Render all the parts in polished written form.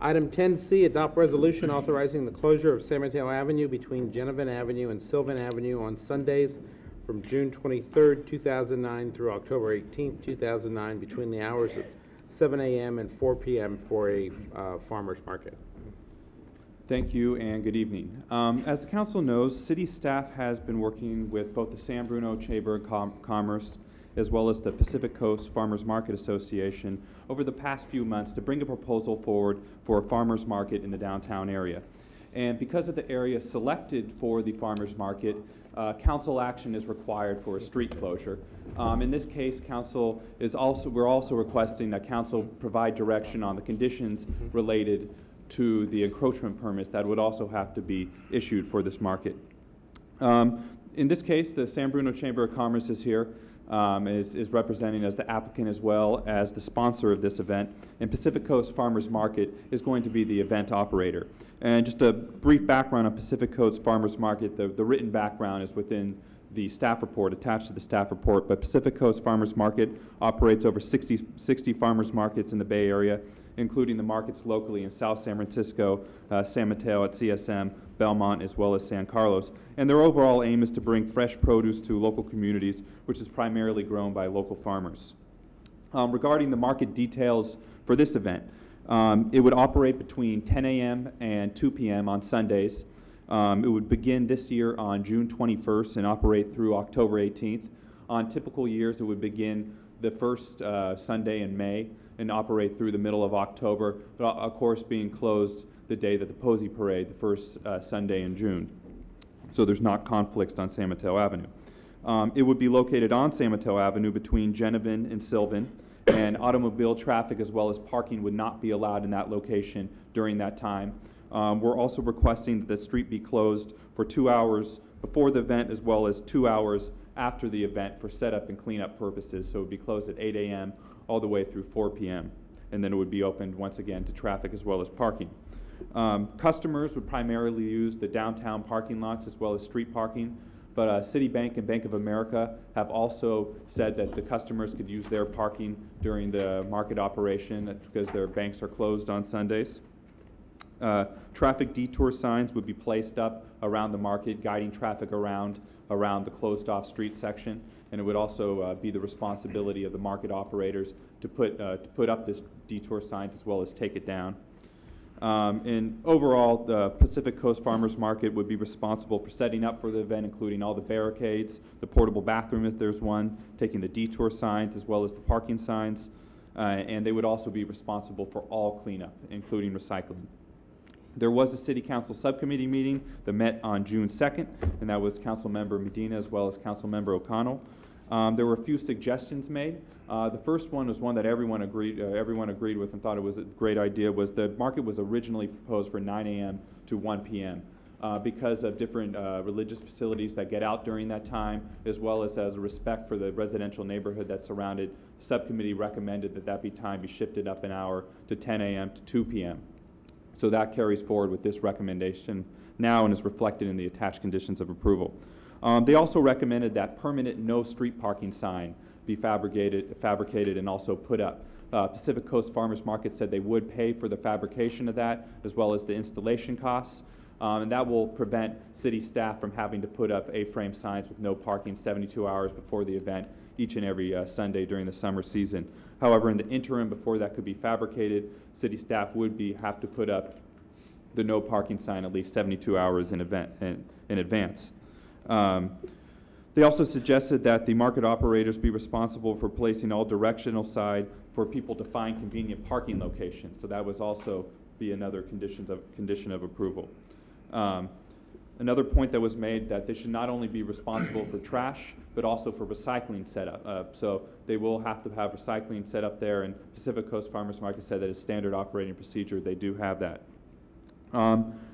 Item 10C, adopt resolution authorizing the closure of San Mateo Avenue between Jenevein Avenue and Sylvan Avenue on Sundays from June 23rd, 2009 through October 18th, 2009 between the hours of 7 a.m. and 4 p.m. for a farmer's market. Thank you and good evening. As the council knows, city staff has been working with both the San Bruno Chamber of Commerce as well as the Pacific Coast Farmers Market Association over the past few months to bring a proposal forward for a farmers market in the downtown area. And because of the area selected for the farmers market, council action is required for a street closure. In this case, we're also requesting that council provide direction on the conditions related to the encroachment permits that would also have to be issued for this market. In this case, the San Bruno Chamber of Commerce is here, is representing as the applicant as well as the sponsor of this event, and Pacific Coast Farmers Market is going to be the event operator. And just a brief background on Pacific Coast Farmers Market, the written background is within the staff report, attached to the staff report, but Pacific Coast Farmers Market operates over 60 farmers markets in the Bay Area, including the markets locally in South San Francisco, San Mateo at CSM, Belmont, as well as San Carlos. And their overall aim is to bring fresh produce to local communities, which is primarily grown by local farmers. Regarding the market details for this event, it would operate between 10 a.m. and 2 p.m. on Sundays. It would begin this year on June 21st and operate through October 18th. On typical years, it would begin the first Sunday in May and operate through the middle of October, but of course being closed the day that the Posey Parade, the first Sunday in June. So there's not conflicts on San Mateo Avenue. It would be located on San Mateo Avenue between Jenevein and Sylvan, and automobile traffic as well as parking would not be allowed in that location during that time. We're also requesting that the street be closed for 2 hours before the event as well as 2 hours after the event for setup and cleanup purposes. So it would be closed at 8 a.m. all the way through 4 p.m. and then it would be opened once again to traffic as well as parking. Customers would primarily use the downtown parking lots as well as street parking, but Citibank and Bank of America have also said that the customers could use their parking during the market operation because their banks are closed on Sundays. Traffic detour signs would be placed up around the market, guiding traffic around the closed-off street section, and it would also be the responsibility of the market operators to put up this detour signs as well as take it down. And overall, the Pacific Coast Farmers Market would be responsible for setting up for the event, including all the barricades, the portable bathroom if there's one, taking the detour signs as well as the parking signs, and they would also be responsible for all cleanup, including recycling. There was a City Council subcommittee meeting that met on June 2nd, and that was Councilmember Medina as well as Councilmember O'Connell. There were a few suggestions made. The first one was one that everyone agreed with and thought it was a great idea. Was the market was originally proposed for 9 a.m. to 1 p.m. Because of different religious facilities that get out during that time, as well as a respect for the residential neighborhood that's surrounded. The subcommittee recommended that time be shifted up an hour to 10 a.m. to 2 p.m. So that carries forward with this recommendation now and is reflected in the attached conditions of approval. They also recommended that permanent no street parking sign be fabricated and also put up. Pacific Coast Farmers Market said they would pay for the fabrication of that as well as the installation costs. And that will prevent city staff from having to put up A-frame signs with no parking 72 hours before the event each and every Sunday during the summer season. However, in the interim before that could be fabricated, city staff would have to put up the no parking sign at least 72 hours in advance. They also suggested that the market operators be responsible for placing all directional sign for people to find convenient parking locations. So that was also be another condition of approval. Another point that was made that they should not only be responsible for trash, but also for recycling setup. So they will have to have recycling set up there, and Pacific Coast Farmers Market said that as standard operating procedure, they do have that.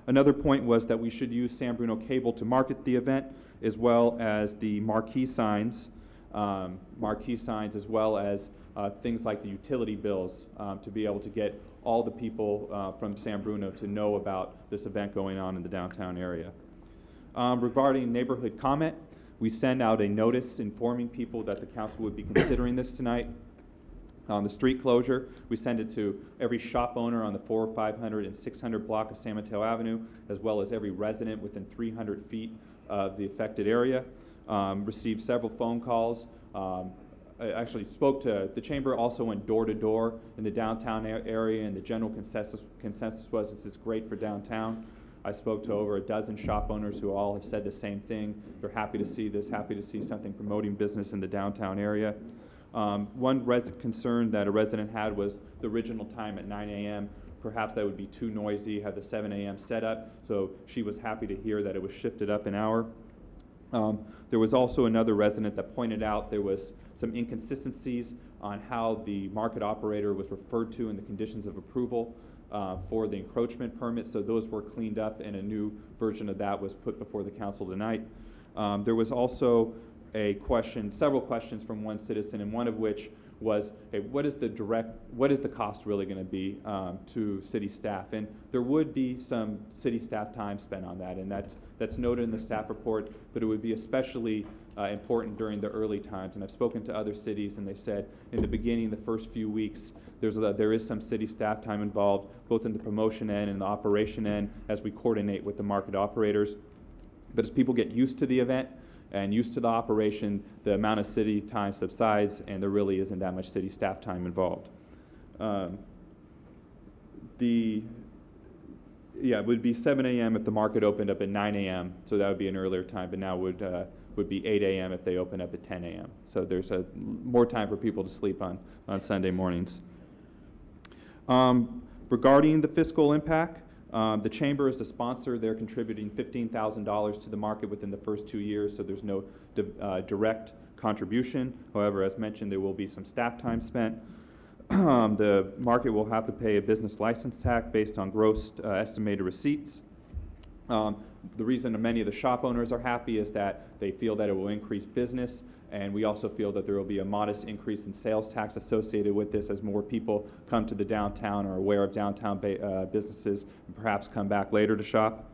Another point was that we should use San Bruno cable to market the event, as well as the marquee signs as well as things like the utility bills to be able to get all the people from San Bruno to know about this event going on in the downtown area. Regarding neighborhood comment, we send out a notice informing people that the council would be considering this tonight. The street closure, we send it to every shop owner on the 400, 500, and 600 block of San Mateo Avenue, as well as every resident within 300 feet of the affected area. Received several phone calls. I actually spoke to the chamber, also went door to door in the downtown area, and the general consensus was this is great for downtown. I spoke to over a dozen shop owners who all have said the same thing. They're happy to see this, happy to see something promoting business in the downtown area. One concern that a resident had was the original time at 9 a.m. Perhaps that would be too noisy, have the 7 a.m. setup, so she was happy to hear that it was shifted up an hour. There was also another resident that pointed out there was some inconsistencies on how the market operator was referred to in the conditions of approval for the encroachment permit, so those were cleaned up and a new version of that was put before the council tonight. There was also several questions from one citizen, and one of which was, hey, what is the cost really going to be to city staff? And there would be some city staff time spent on that, and that's noted in the staff report, but it would be especially important during the early times. And I've spoken to other cities, and they said in the beginning, the first few weeks, there is some city staff time involved, both in the promotion end and the operation end, as we coordinate with the market operators. But as people get used to the event and used to the operation, the amount of city time subsides, and there really isn't that much city staff time involved. It would be 7 a.m. if the market opened up at 9 a.m., so that would be an earlier time, but now would be 8 a.m. if they open up at 10 a.m. So there's more time for people to sleep on Sunday mornings. Regarding the fiscal impact, the chamber is the sponsor. They're contributing $15,000 to the market within the first 2 years, so there's no direct contribution. However, as mentioned, there will be some staff time spent. The market will have to pay a business license tax based on gross estimated receipts. The reason many of the shop owners are happy is that they feel that it will increase business, and we also feel that there will be a modest increase in sales tax associated with this as more people come to the downtown or are aware of downtown businesses and perhaps come back later to shop.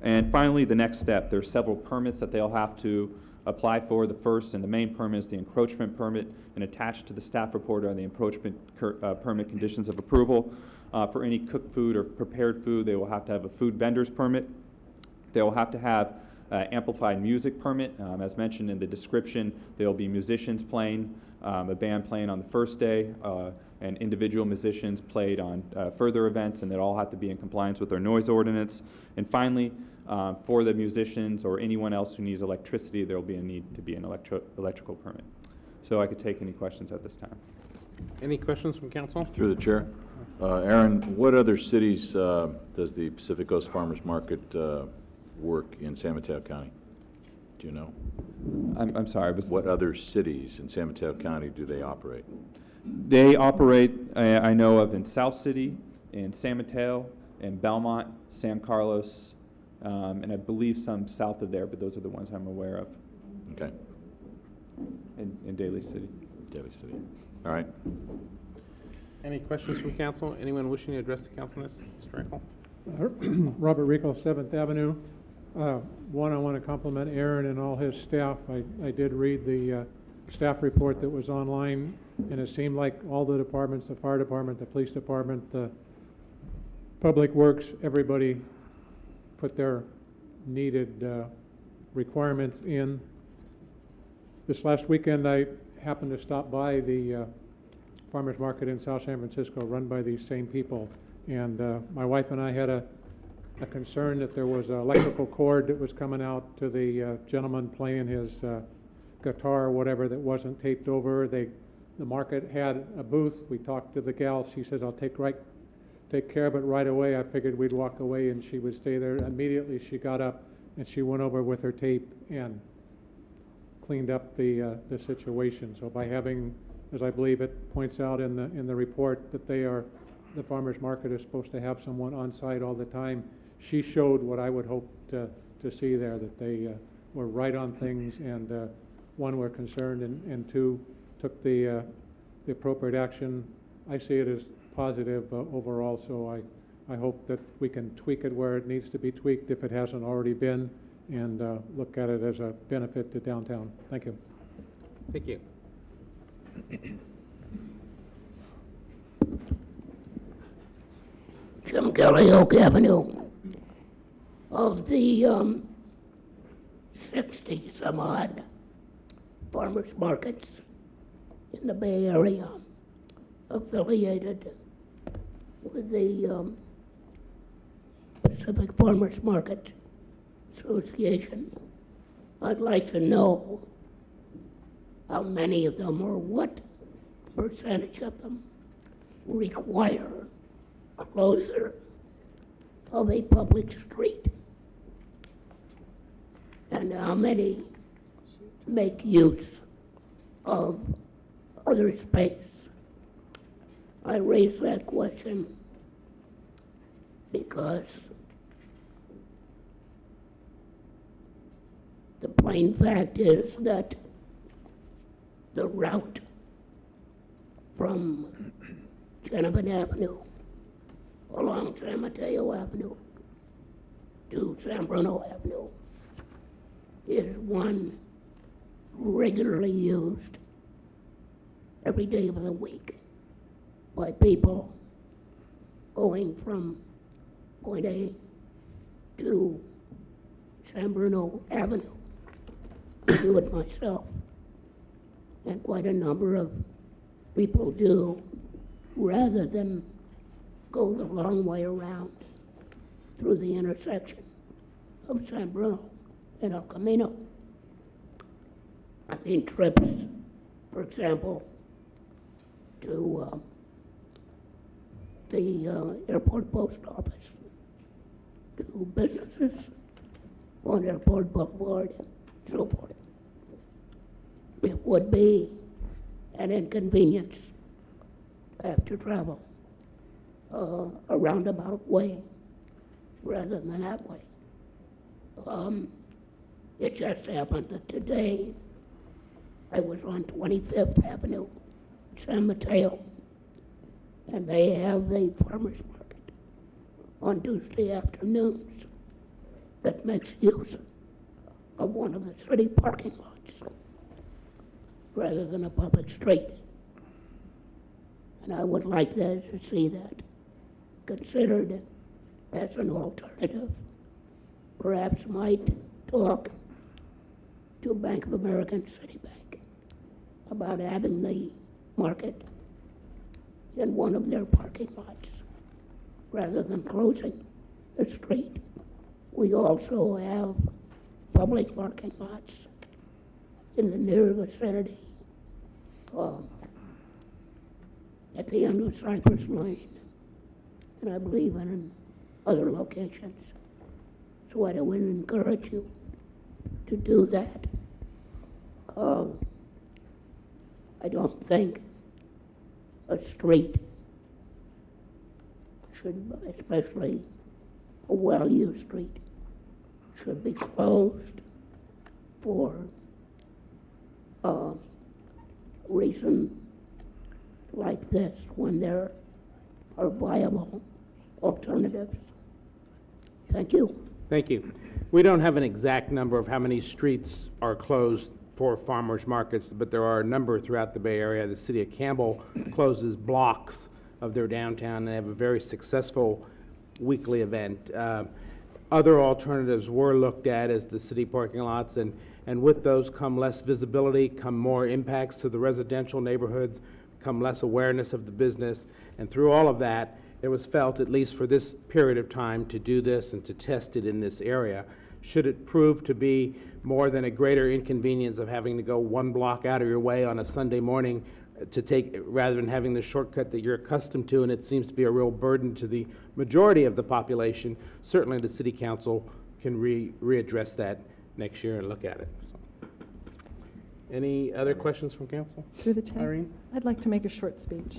And finally, the next step, there's several permits that they'll have to apply for. The first and the main permit is the encroachment permit, and attached to the staff report are the encroachment permit conditions of approval. For any cooked food or prepared food, they will have to have a food vendor's permit. They will have to have amplified music permit. As mentioned in the description, there will be musicians playing, a band playing on the first day, and individual musicians played on further events, and they all have to be in compliance with our noise ordinance. And finally, for the musicians or anyone else who needs electricity, there will be a need to be an electrical permit. So I could take any questions at this time. Any questions from council? Through the chair. Aaron, what other cities does the Pacific Coast Farmers Market work in San Mateo County? Do you know? I'm sorry. What other cities in San Mateo County do they operate? They operate, I know of, in South City, in San Mateo, in Belmont, San Carlos, and I believe some south of there, but those are the ones I'm aware of. Okay. In Daly City. Daly City. All right. Any questions from council? Anyone wishing to address the council on this? Mr. Eckel? Robert Rico, 7th Avenue. One, I want to compliment Aaron and all his staff. I did read the staff report that was online, and it seemed like all the departments, the fire department, the police department, the public works, everybody put their needed requirements in. This last weekend, I happened to stop by the farmers market in South San Francisco, run by these same people. And my wife and I had a concern that there was an electrical cord that was coming out to the gentleman playing his guitar or whatever that wasn't taped over. The market had a booth. We talked to the gal. She says, I'll take care of it right away. I figured we'd walk away and she would stay there. Immediately she got up and she went over with her tape and cleaned up the situation. So by having, as I believe it points out in the report, that the farmers market is supposed to have someone on site all the time, she showed what I would hope to see there, that they were right on things, and one, were concerned, and two, took the appropriate action. I see it as positive overall, so I hope that we can tweak it where it needs to be tweaked if it hasn't already been, and look at it as a benefit to downtown. Thank you. Thank you. Shamgalley Avenue of the 60 some odd farmers markets in the Bay Area affiliated with the Pacific Farmers Market Association. I'd like to know how many of them or what percentage of them require closure of a public street, and how many make use of other space. I raise that question because the plain fact is that the route from Jenevein Avenue along San Mateo Avenue to San Bruno Avenue is one regularly used every day of the week by people going from point A to San Bruno Avenue. I do it myself, and quite a number of people do, rather than go the long way around through the intersection of San Bruno and El Camino. I mean, trips, for example, to the airport post office, to businesses on Airport Boulevard, and so forth. It would be an inconvenience to have to travel a roundabout way rather than that way. It just happened that today I was on 25th Avenue, San Mateo, and they have a farmer's market on Tuesday afternoons that makes use of one of the city parking lots rather than a public street. And I would like to see that considered as an alternative. Perhaps might talk to Bank of America and Citibank about having the market in one of their parking lots rather than closing the street. We also have public parking lots in the near vicinity at the end of Cypress Lane, and I believe in other locations. So I would encourage you to do that. I don't think a street should, especially a well-used street, should be closed for a reason like this when there are viable alternatives. Thank you. Thank you. We don't have an exact number of how many streets are closed for farmers markets, but there are a number throughout the Bay Area. The city of Campbell closes blocks of their downtown and they have a very successful weekly event. Other alternatives were looked at as the city parking lots, and with those come less visibility, come more impacts to the residential neighborhoods, come less awareness of the business, and through all of that, it was felt, at least for this period of time, to do this and to test it in this area. Should it prove to be more than a greater inconvenience of having to go one block out of your way on a Sunday morning to take, rather than having the shortcut that you're accustomed to, and it seems to be a real burden to the majority of the population, certainly the city council can readdress that next year and look at it. So. Any other questions from council? Through the chair, Irene? I'd like to make a short speech.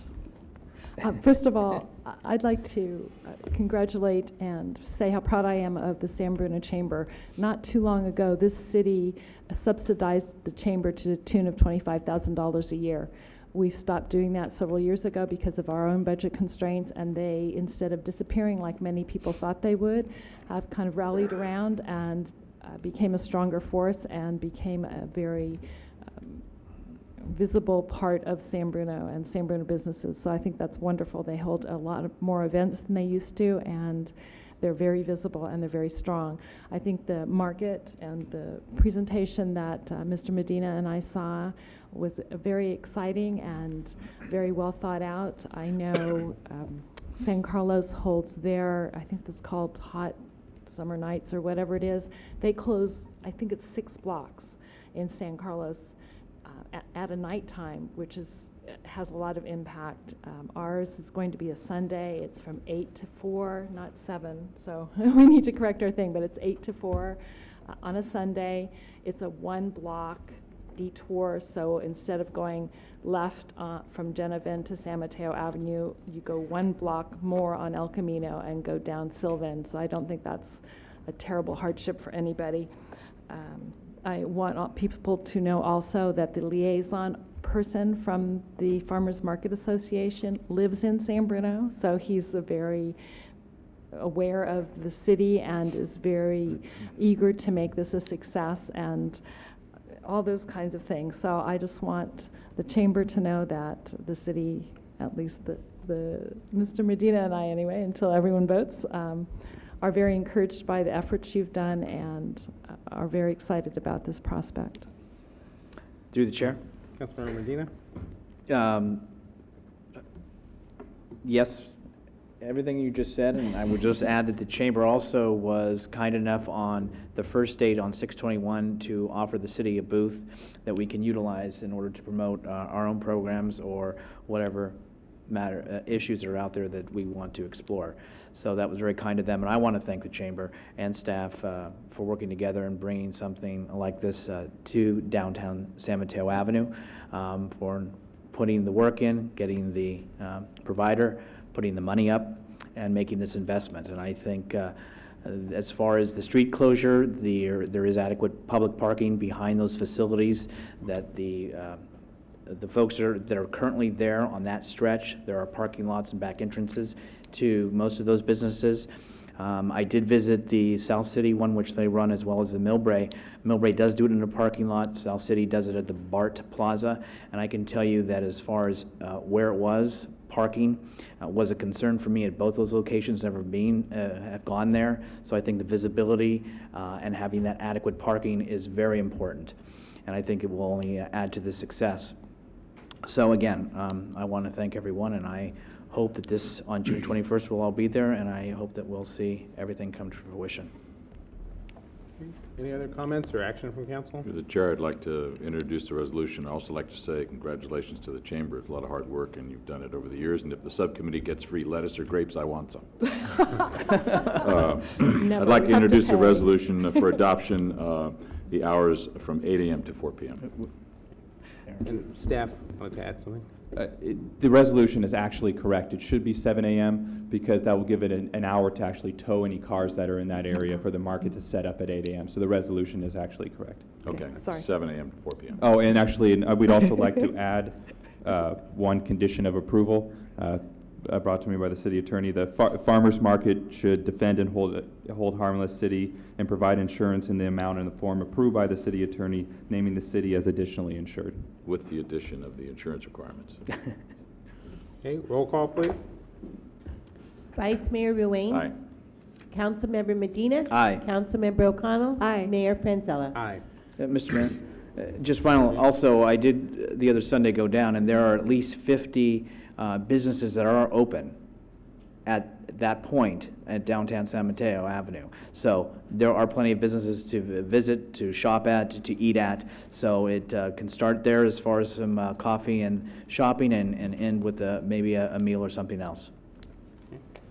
First of all, I'd like to congratulate and say how proud I am of the San Bruno Chamber. Not too long ago, this city subsidized the chamber to the tune of $25,000 a year. We've stopped doing that several years ago because of our own budget constraints, and they, instead of disappearing like many people thought they would, have kind of rallied around and became a stronger force and became a very visible part of San Bruno and San Bruno businesses. So I think that's wonderful. They hold a lot of more events than they used to, and they're very visible and they're very strong. I think the market and the presentation that Mr. Medina and I saw was very exciting and very well thought out. I know San Carlos holds their, I think it's called Hot Summer Nights or whatever it is. They close, I think it's 6 blocks in San Carlos at a nighttime, which has a lot of impact. Ours is going to be a Sunday. It's from 8 to 4, not 7. So we need to correct our thing, but it's 8 to 4 on a Sunday. It's a 1-block detour. So instead of going left from Jenevein to San Mateo Avenue, you go 1 block more on El Camino and go down Sylvan. So I don't think that's a terrible hardship for anybody. I want people to know also that the liaison person from the Farmers Market Association lives in San Bruno, so he's very aware of the city and is very eager to make this a success and all those kinds of things. So I just want the chamber to know that the city, at least the Mr. Medina and I anyway, until everyone votes, are very encouraged by the efforts you've done and are very excited about this prospect. Through the chair. Councilmember Medina? Yes, everything you just said, and I would just add that the chamber also was kind enough on the first date on 6/21 to offer the city a booth that we can utilize in order to promote our own programs or whatever issues are out there that we want to explore. So that was very kind of them, and I want to thank the chamber and staff for working together and bringing something like this to downtown San Mateo Avenue, for putting the work in, getting the provider, putting the money up, and making this investment. And I think as far as the street closure, there is adequate public parking behind those facilities that the folks that are currently there on that stretch. There are parking lots and back entrances to most of those businesses. I did visit the South City one, which they run, as well as the Millbrae. Millbrae does do it in a parking lot. South City does it at the BART Plaza. And I can tell you that as far as where it was, parking was a concern for me at both those locations. Never have gone there. So I think the visibility and having that adequate parking is very important. And I think it will only add to the success. So again, I want to thank everyone, and I hope that this on June 21st will all be there, and I hope that we'll see everything come to fruition. Any other comments or action from council? Through the chair, I'd like to introduce the resolution. I'd also like to say congratulations to the chamber. It's a lot of hard work, and you've done it over the years. And if the subcommittee gets free lettuce or grapes, I want some. I'd like to introduce the resolution for adoption, the hours from 8 a.m. to 4 p.m. And staff want to add something? The resolution is actually correct. It should be 7 a.m. because that will give it an hour to actually tow any cars that are in that area for the market to set up at 8 a.m. So the resolution is actually correct. Okay, Sorry. 7 a.m. to 4 p.m. Oh, and actually, we'd also like to add one condition of approval brought to me by the city attorney. The farmers market should defend and hold harmless city and provide insurance in the amount and the form approved by the city attorney, naming the city as additionally insured. With the addition of the insurance requirements. Okay, roll call, please. Vice Mayor Ruane. Aye. Councilmember Medina. Aye. Councilmember O'Connell. Aye. Mayor Franzella. Aye. Mr. Mayor, just final, also, I did the other Sunday go down, and there are at least 50 businesses that are open at that point at downtown San Mateo Avenue. So there are plenty of businesses to visit, to shop at, to eat at. So it can start there as far as some coffee and shopping and end with maybe a meal or something else.